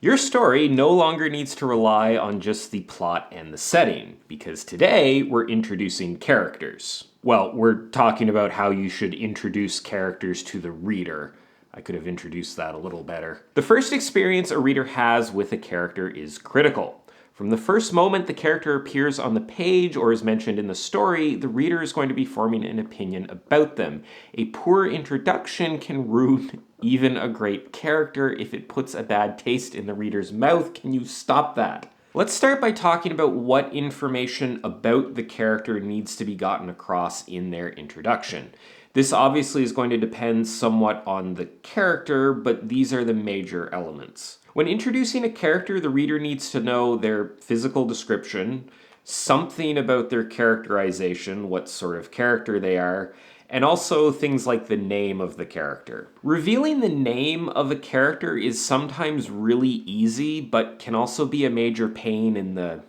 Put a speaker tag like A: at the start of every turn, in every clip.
A: Your story no longer needs to rely on just the plot and the setting, because today we're introducing characters. Well, we're talking about how you should introduce characters to the reader. I could have introduced that a little better. The first experience a reader has with a character is critical. From the first moment the character appears on the page or is mentioned in the story, the reader is going to be forming an opinion about them. A poor introduction can ruin even a great character if it puts a bad taste in the reader's mouth. Can you stop that? Let's start by talking about what information about the character needs to be gotten across in their introduction. This obviously is going to depend somewhat on the character, but these are the major elements. When introducing a character, the reader needs to know their physical description, something about their characterization, what sort of character they are, and also things like the name of the character. Revealing the name of a character is sometimes really easy, but can also be a major pain in the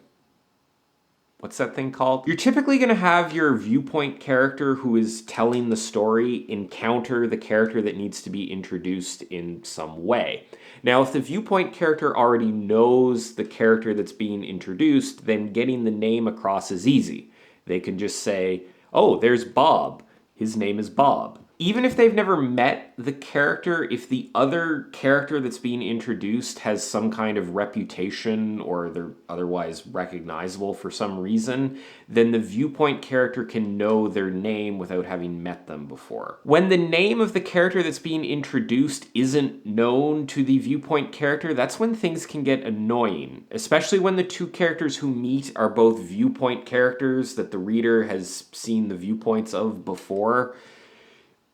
A: what's that thing called? You're typically going to have your viewpoint character who is telling the story encounter the character that needs to be introduced in some way. Now, if the viewpoint character already knows the character that's being introduced, then getting the name across is easy. They can just say, oh, there's Bob. His name is Bob. Even if they've never met the character, if the other character that's being introduced has some kind of reputation or they're otherwise recognizable for some reason, then the viewpoint character can know their name without having met them before. When the name of the character that's being introduced isn't known to the viewpoint character, that's when things can get annoying, especially when the two characters who meet are both viewpoint characters that the reader has seen the viewpoints of before.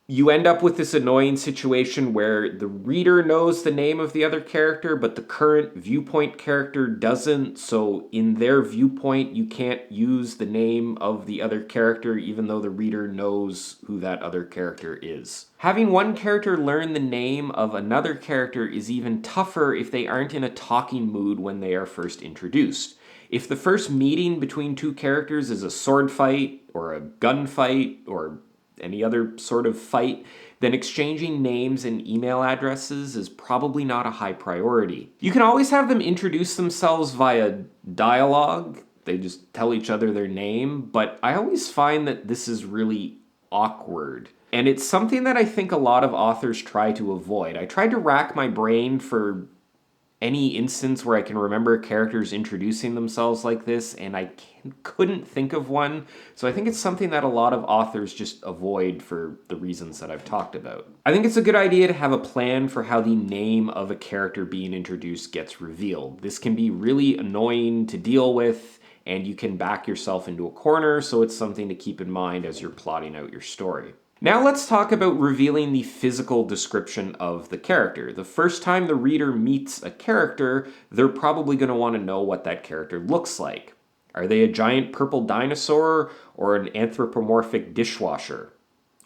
A: You end up with this annoying situation where the reader knows the name of the other character, but the current viewpoint character doesn't. So in their viewpoint, you can't use the name of the other character, even though the reader knows who that other character is. Having one character learn the name of another character is even tougher if they aren't in a talking mood when they are first introduced. If the first meeting between two characters is a sword fight or a gunfight or any other sort of fight, then exchanging names and email addresses is probably not a high priority. You can always have them introduce themselves via dialogue. They just tell each other their name, but I always find that this is really awkward. And it's something that I think a lot of authors try to avoid. I tried to rack my brain for any instance where I can remember characters introducing themselves like this, and I couldn't think of one. So I think it's something that a lot of authors just avoid for the reasons that I've talked about. I think it's a good idea to have a plan for how the name of a character being introduced gets revealed. This can be really annoying to deal with, and you can back yourself into a corner, so it's something to keep in mind as you're plotting out your story. Now let's talk about revealing the physical description of the character. The first time the reader meets a character, they're probably going to want to know what that character looks like. Are they a giant purple dinosaur or an anthropomorphic dishwasher?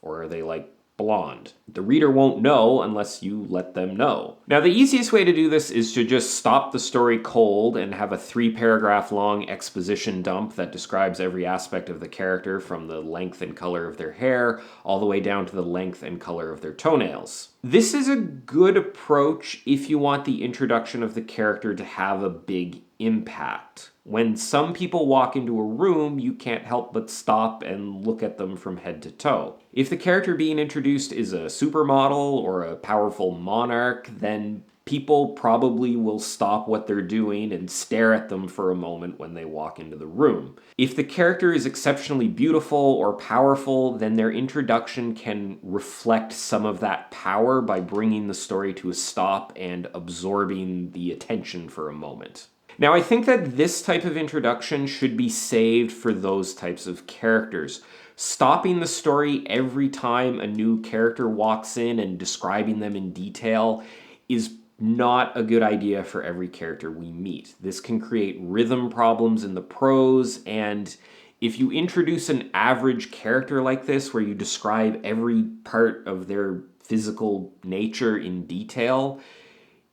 A: Or are they like blonde? The reader won't know unless you let them know. Now, the easiest way to do this is to just stop the story cold and have a 3-paragraph long exposition dump that describes every aspect of the character, from the length and color of their hair all the way down to the length and color of their toenails. This is a good approach if you want the introduction of the character to have a big impact. When some people walk into a room, you can't help but stop and look at them from head to toe. If the character being introduced is a supermodel or a powerful monarch, then people probably will stop what they're doing and stare at them for a moment when they walk into the room. If the character is exceptionally beautiful or powerful, then their introduction can reflect some of that power by bringing the story to a stop and absorbing the attention for a moment. Now, I think that this type of introduction should be saved for those types of characters. Stopping the story every time a new character walks in and describing them in detail is not a good idea for every character we meet. This can create rhythm problems in the prose, and if you introduce an average character like this, where you describe every part of their physical nature in detail,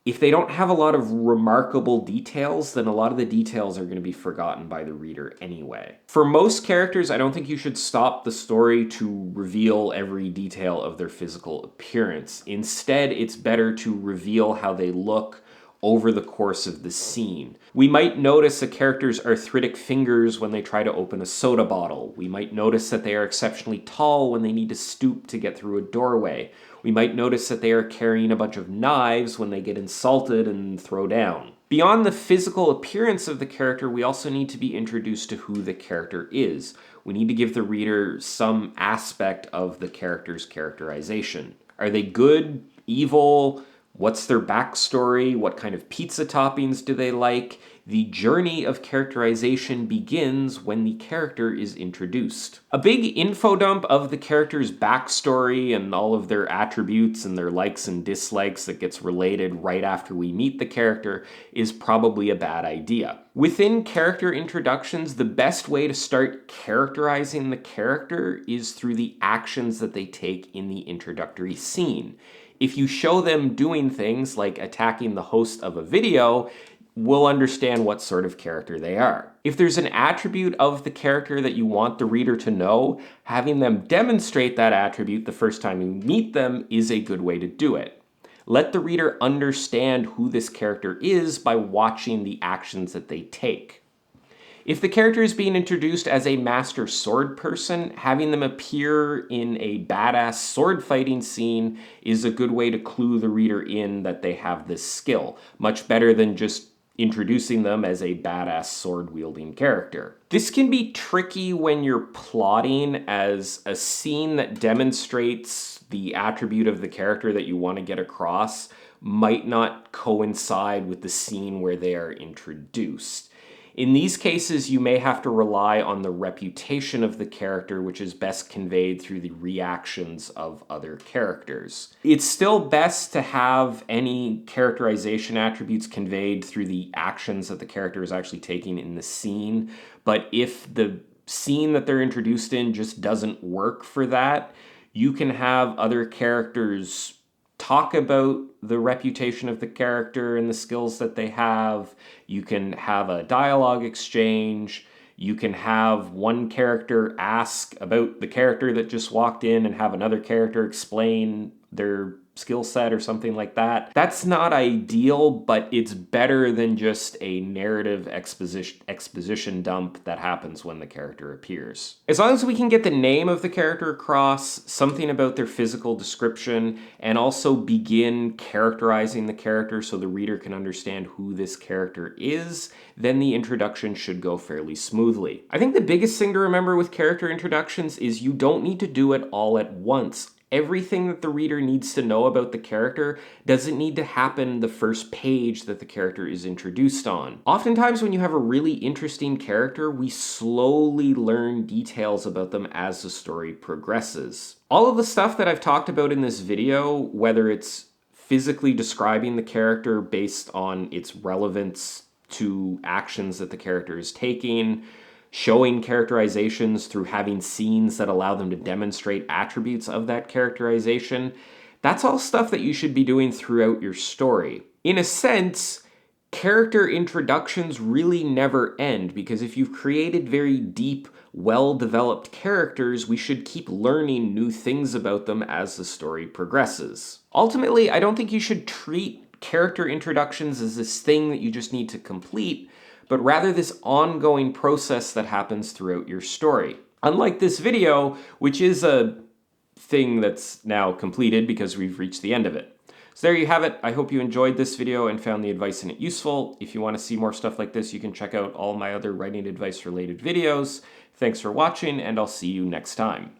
A: if they don't have a lot of remarkable details, then a lot of the details are going to be forgotten by the reader anyway. For most characters, I don't think you should stop the story to reveal every detail of their physical appearance. Instead, it's better to reveal how they look over the course of the scene. We might notice a character's arthritic fingers when they try to open a soda bottle. We might notice that they are exceptionally tall when they need to stoop to get through a doorway. We might notice that they are carrying a bunch of knives when they get insulted and throw down. Beyond the physical appearance of the character, we also need to be introduced to who the character is. We need to give the reader some aspect of the character's characterization. Are they good, evil? What's their backstory? What kind of pizza toppings do they like? The journey of characterization begins when the character is introduced. A big info dump of the character's backstory and all of their attributes and their likes and dislikes that gets related right after we meet the character is probably a bad idea. Within character introductions, the best way to start characterizing the character is through the actions that they take in the introductory scene. If you show them doing things like attacking the host of a video, we'll understand what sort of character they are. If there's an attribute of the character that you want the reader to know, having them demonstrate that attribute the first time you meet them is a good way to do it. Let the reader understand who this character is by watching the actions that they take. If the character is being introduced as a master sword person, having them appear in a badass sword fighting scene is a good way to clue the reader in that they have this skill, much better than just introducing them as a badass sword-wielding character. This can be tricky when you're plotting, as a scene that demonstrates the attribute of the character that you want to get across might not coincide with the scene where they are introduced. In these cases, you may have to rely on the reputation of the character, which is best conveyed through the reactions of other characters. It's still best to have any characterization attributes conveyed through the actions that the character is actually taking in the scene, but if the scene that they're introduced in just doesn't work for that, you can have other characters talk about the reputation of the character and the skills that they have. You can have a dialogue exchange. You can have one character ask about the character that just walked in and have another character explain their skill set or something like that. That's not ideal, but it's better than just a narrative exposition dump that happens when the character appears. As long as we can get the name of the character across, something about their physical description, and also begin characterizing the character so the reader can understand who this character is, then the introduction should go fairly smoothly. I think the biggest thing to remember with character introductions is you don't need to do it all at once. Everything that the reader needs to know about the character doesn't need to happen the first page that the character is introduced on. Oftentimes when you have a really interesting character, we slowly learn details about them as the story progresses. All of the stuff that I've talked about in this video, whether it's physically describing the character based on its relevance to actions that the character is taking, showing characterizations through having scenes that allow them to demonstrate attributes of that characterization, that's all stuff that you should be doing throughout your story. In a sense, character introductions really never end, because if you've created very deep, well-developed characters, we should keep learning new things about them as the story progresses. Ultimately, I don't think you should treat character introductions as this thing that you just need to complete, but rather this ongoing process that happens throughout your story. Unlike this video, which is a thing that's now completed because we've reached the end of it. So there you have it. I hope you enjoyed this video and found the advice in it useful. If you want to see more stuff like this, you can check out all my other writing advice related videos. Thanks for watching, and I'll see you next time.